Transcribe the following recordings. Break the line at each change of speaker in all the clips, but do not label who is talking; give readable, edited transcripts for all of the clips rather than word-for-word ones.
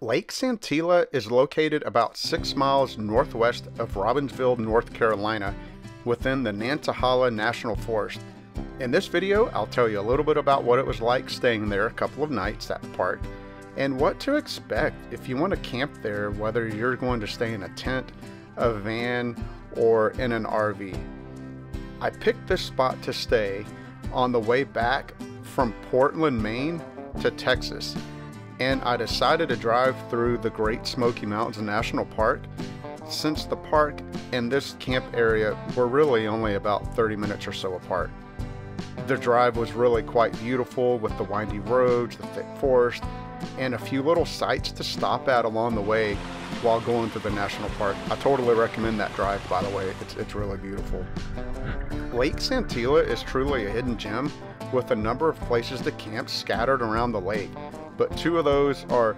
Lake Santeetlah is located about 6 miles northwest of Robbinsville, North Carolina, within the Nantahala National Forest. In this video, I'll tell you a little bit about what it was like staying there a couple of nights at the park, and what to expect if you want to camp there, whether you're going to stay in a tent, a van, or in an RV. I picked this spot to stay on the way back from Portland, Maine to Texas, and I decided to drive through the Great Smoky Mountains National Park, since the park and this camp area were really only about 30 minutes or so apart. The drive was really quite beautiful with the windy roads, the thick forest, and a few little sites to stop at along the way while going through the national park. I totally recommend that drive, by the way. It's really beautiful. Lake Santeetlah is truly a hidden gem with a number of places to camp scattered around the lake, but two of those are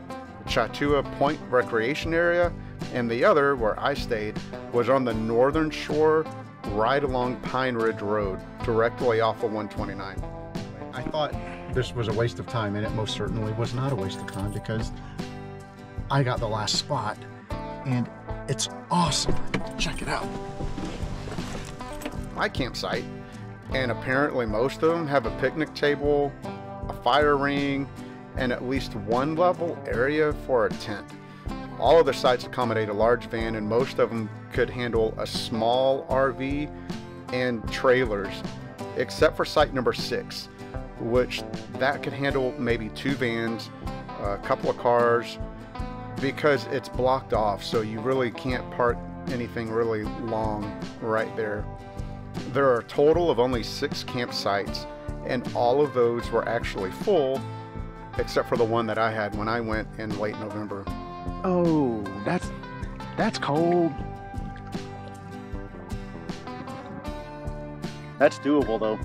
Chatua Point Recreation Area, and the other, where I stayed, was on the northern shore right along Pine Ridge Road, directly off of 129.
I thought this was a waste of time, and it most certainly was not a waste of time, because I got the last spot and it's awesome. Check it out.
My campsite, and apparently most of them, have a picnic table, a fire ring, and at least one level area for a tent. All of the sites accommodate a large van, and most of them could handle a small RV and trailers, except for site number 6, which that could handle maybe 2 vans, a couple of cars, because it's blocked off, so you really can't park anything really long right there. There are a total of only 6 campsites, and all of those were actually full, except for the one that I had when I went in late November.
Oh, that's cold.
That's doable though.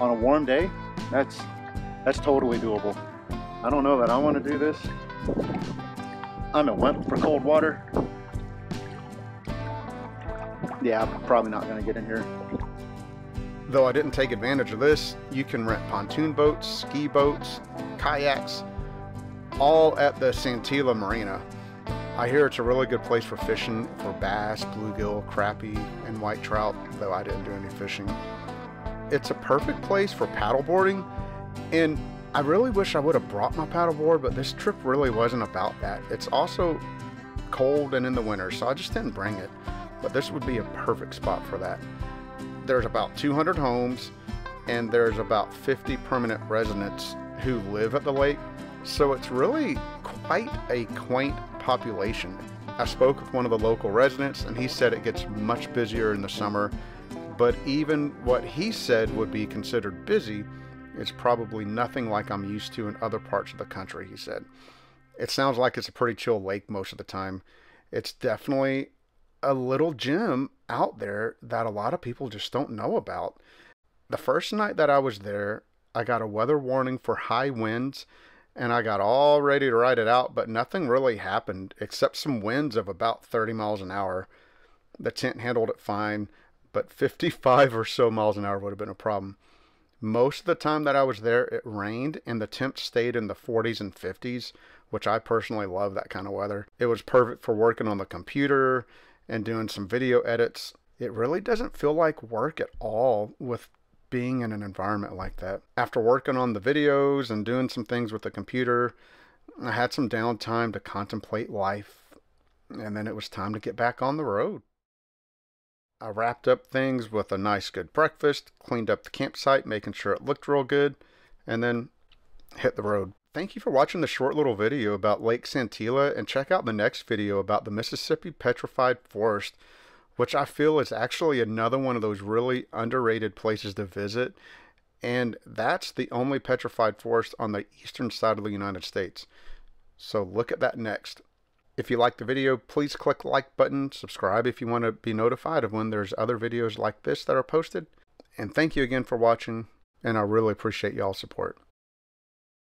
On a warm day, that's totally doable. I don't know that I want to do this. I'm wet for cold water. Yeah, I'm probably not going to get in here.
Though I didn't take advantage of this, you can rent pontoon boats, ski boats, kayaks, all at the Santeetlah Marina. I hear it's a really good place for fishing for bass, bluegill, crappie, and white trout, though I didn't do any fishing. It's a perfect place for paddleboarding, and I really wish I would have brought my paddleboard, but this trip really wasn't about that. It's also cold and in the winter, so I just didn't bring it, but this would be a perfect spot for that. There's about 200 homes, and there's about 50 permanent residents who live at the lake, so it's really quite a quaint population. I spoke with one of the local residents, and he said it gets much busier in the summer, but even what he said would be considered busy is probably nothing like I'm used to in other parts of the country, he said. It sounds like it's a pretty chill lake most of the time. It's definitely a little gem out there that a lot of people just don't know about. The first night that I was there, I got a weather warning for high winds, and I got all ready to ride it out, but nothing really happened except some winds of about 30 miles an hour. The tent handled it fine, but 55 or so miles an hour would have been a problem. Most of the time that I was there, it rained, and the temps stayed in the 40s and 50s, which I personally love that kind of weather. It was perfect for working on the computer and doing some video edits. It really doesn't feel like work at all with being in an environment like that. After working on the videos and doing some things with the computer, I had some downtime to contemplate life, and then it was time to get back on the road. I wrapped up things with a nice good breakfast, cleaned up the campsite, making sure it looked real good, and then hit the road. Thank you for watching the short little video about Lake Santeetlah, and check out the next video about the Mississippi Petrified Forest, which I feel is actually another one of those really underrated places to visit, and that's the only petrified forest on the eastern side of the United States. So look at that next. If you liked the video, please click the like button, subscribe if you want to be notified of when there's other videos like this that are posted, and thank you again for watching, and I really appreciate y'all's support.